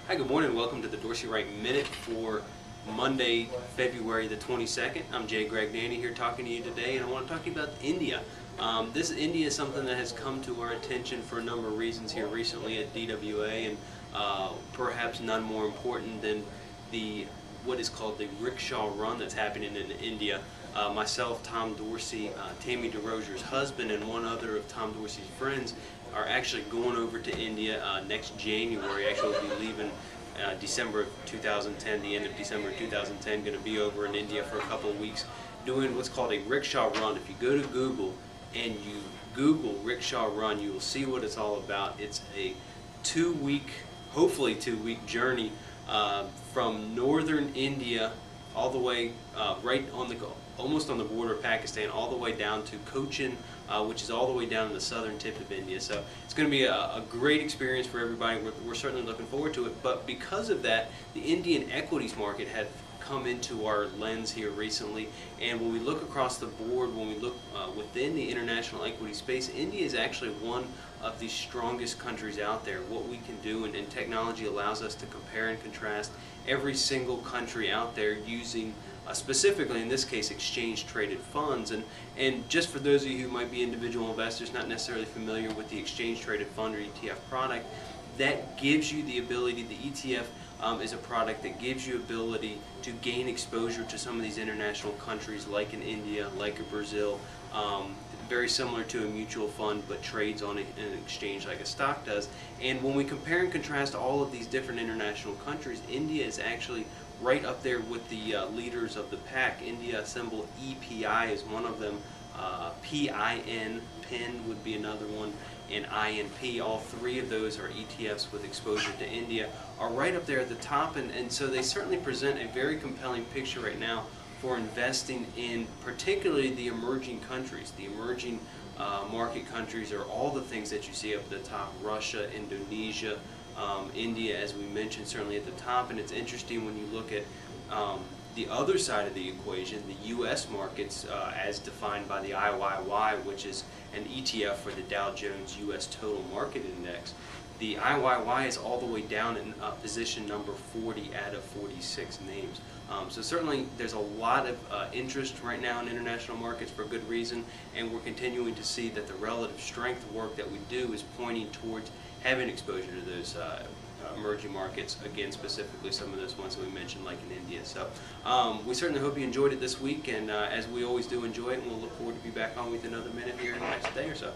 Hi, good morning. Welcome to the Dorsey Wright Minute for Monday, February the 22nd. I'm Jay Greg Danny here talking to you today, and I want to talk to you about India. This India is something that has come to our attention for a number of reasons here recently at DWA, and perhaps none more important than what is called the rickshaw run that's happening in India. Myself, Tom Dorsey, Tammy DeRozier's husband, and one other of Tom Dorsey's friends are actually going over to India next January. Actually, we'll be leaving December of 2010, the end of December of 2010, going to be over in India for a couple of weeks doing what's called a rickshaw run. If you go to Google and you Google rickshaw run, you will see what it's all about. It's a hopefully two-week journey from northern India all the way right on almost on the border of Pakistan, all the way down to Cochin, which is all the way down in the southern tip of India. So it's going to be a great experience for everybody. We're certainly looking forward to it. But because of that, the Indian equities market had come into our lens here recently, and when we look across the board, when we look within the international equity space, India is actually one of the strongest countries out there. What we can do, and technology allows us to compare and contrast every single country out there using specifically in this case exchange traded funds. And just for those of you who might be individual investors not necessarily familiar with the exchange traded fund or ETF product, that gives you the ability, the ETF is a product that gives you ability to gain exposure to some of these international countries like in India, like in Brazil, very similar to a mutual fund but trades on an exchange like a stock does. And when we compare and contrast all of these different international countries, India is actually right up there with the leaders of the pack. India symbol EPI is one of them, PIN, PIN would be another one, and INP, all three of those are ETFs with exposure to India, are right up there at the top, and so they certainly present a very compelling picture right now for investing in particularly the emerging countries. The emerging market countries are all the things that you see up at the top: Russia, Indonesia, India, as we mentioned, certainly at the top. And it's interesting when you look at the other side of the equation, the U.S. markets as defined by the IYY, which is an ETF for the Dow Jones U.S. Total Market Index. The IYY is all the way down in position number 40 out of 46 names. So certainly there's a lot of interest right now in international markets for good reason, and we're continuing to see that the relative strength work that we do is pointing towards having exposure to those emerging markets, again specifically some of those ones that we mentioned like in India. So we certainly hope you enjoyed it this week, and as we always do, enjoy it, and we'll look forward to be back on with another minute here in the next day or so.